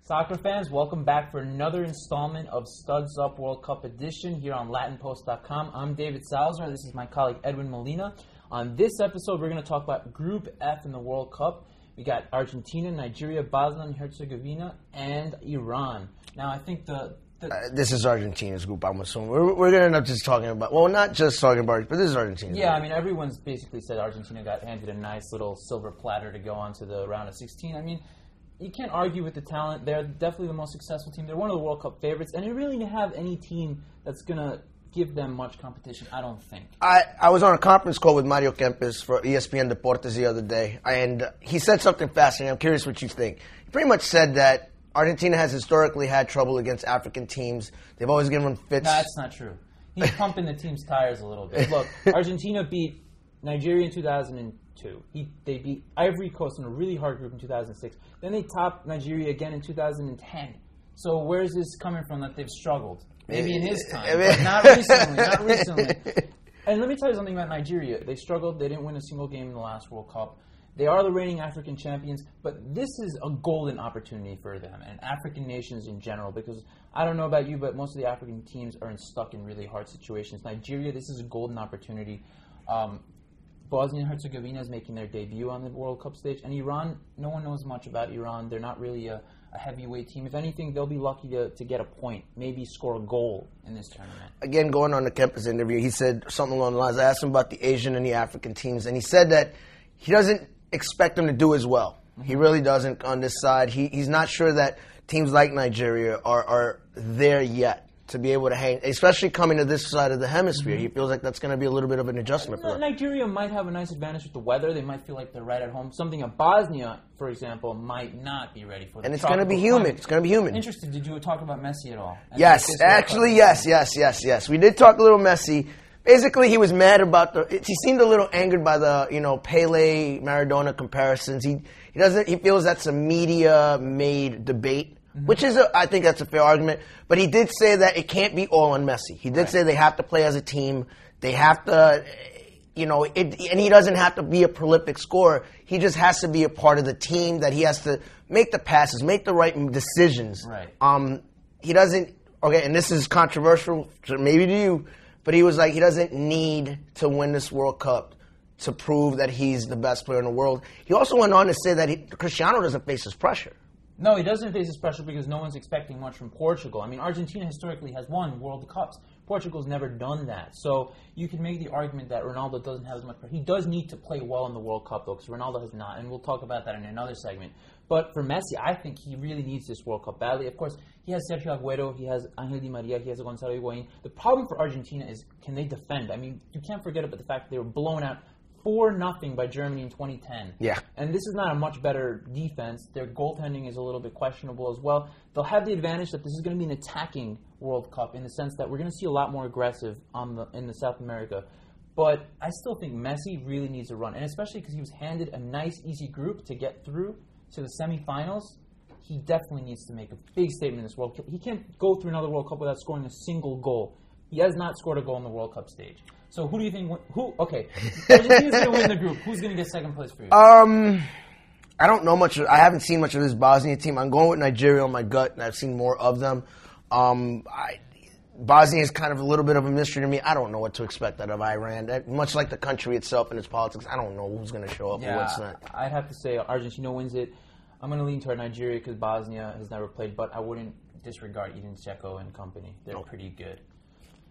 Soccer fans, welcome back for another installment of Studs Up World Cup Edition here on LatinPost.com. I'm David Salazar. This is my colleague Edwin Molina. On this episode, we're going to talk about Group F in the World Cup. We got Argentina, Nigeria, Bosnia and Herzegovina, and Iran. Now, I think this is Argentina's group, I'm assuming. We're going to end up just talking about, well, not just talking about, but this is Argentina. Yeah, I mean, everyone's basically said Argentina got handed a nice little silver platter to go on to the round of 16. I mean, you can't argue with the talent. They're definitely the most successful team. They're one of the World Cup favorites, and they really didn't have any team that's going to give them much competition, I don't think. I was on a conference call with Mario Kempes for ESPN Deportes the other day, and he said something fascinating. I'm curious what you think. He pretty much said that Argentina has historically had trouble against African teams. They've always given them fits. No, that's not true. He's pumping the team's tires a little bit. Look, Argentina beat Nigeria in 2002. They beat Ivory Coast in a really hard group in 2006. Then they topped Nigeria again in 2010. So where's this coming from that they've struggled? Maybe in his time, but not recently. Not recently. And let me tell you something about Nigeria. They struggled. They didn't win a single game in the last World Cup. They are the reigning African champions, but this is a golden opportunity for them and African nations in general, because I don't know about you, but most of the African teams are stuck in really hard situations. Nigeria, this is a golden opportunity. Bosnia and Herzegovina is making their debut on the World Cup stage, and Iran, no one knows much about Iran. They're not really a heavyweight team. If anything, they'll be lucky to get a point, maybe score a goal in this tournament. Again, going on the Kempes interview, he said something along the lines. I asked him about the Asian and the African teams, and he said that he doesn't expect them to do as well. Mm-hmm. He really doesn't on this side. He's not sure that teams like Nigeria are there yet to be able to hang, especially coming to this side of the hemisphere. Mm-hmm. He feels like that's going to be a little bit of an adjustment for them. Nigeria might have a nice advantage with the weather. They might feel like they're right at home. Something in Bosnia, for example, might not be ready for. And it's going to be humid. It's going to be humid. Interested, did you talk about Messi at all? Yes, actually, yes. We did talk a little Messi. Basically, he was mad about he seemed a little angered by the, Pele Maradona comparisons. He feels that's a media-made debate. Mm-hmm. Which is, I think that's a fair argument. But he did say that it can't be all on Messi. He did say they have to play as a team. They have to, and he doesn't have to be a prolific scorer. He just has to be a part of the team, that he has to make the passes, make the right decisions. Right. He doesn't, and this is controversial, maybe to you, but he was like, he doesn't need to win this World Cup to prove that he's the best player in the world. He also went on to say that Cristiano doesn't face this pressure. No, he doesn't face this pressure because no one's expecting much from Portugal. I mean, Argentina historically has won World Cups. Portugal's never done that. So you can make the argument that Ronaldo doesn't have as much pressure. He does need to play well in the World Cup, though, because Ronaldo has not, and we'll talk about that in another segment. But for Messi, I think he really needs this World Cup badly. Of course, he has Sergio Aguero, he has Angel Di Maria, he has Gonzalo Higuain. The problem for Argentina is, can they defend? I mean, you can't forget about the fact that they were blown out 4-0 by Germany in 2010. Yeah. And this is not a much better defense. Their goaltending is a little bit questionable as well. They'll have the advantage that this is going to be an attacking World Cup in the sense that we're going to see a lot more aggressive in the South America. But I still think Messi really needs a run, and especially because he was handed a nice, easy group to get through to the semifinals. He definitely needs to make a big statement in this World Cup. He can't go through another World Cup without scoring a single goal. He has not scored a goal in the World Cup stage. So who do you think? Argentina's going to win the group. Who's going to get second place for you? I don't know much. I haven't seen much of this Bosnia team. I'm going with Nigeria on my gut, and I've seen more of them. Bosnia is kind of a little bit of a mystery to me. I don't know what to expect out of Iran. Much like the country itself and its politics, I don't know who's going to show up or what's not. I'd have to say Argentina wins it. I'm going to lean toward Nigeria because Bosnia has never played, but I wouldn't disregard Edin Dzeko and company. They're pretty good.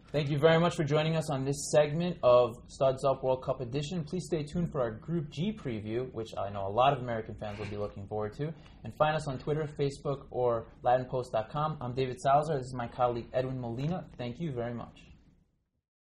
Thank you very much for joining us on this segment of Studs Up World Cup Edition. Please stay tuned for our Group G preview, which I know a lot of American fans will be looking forward to. And find us on Twitter, Facebook, or LatinPost.com. I'm David Salazar. This is my colleague Edwin Molina. Thank you very much.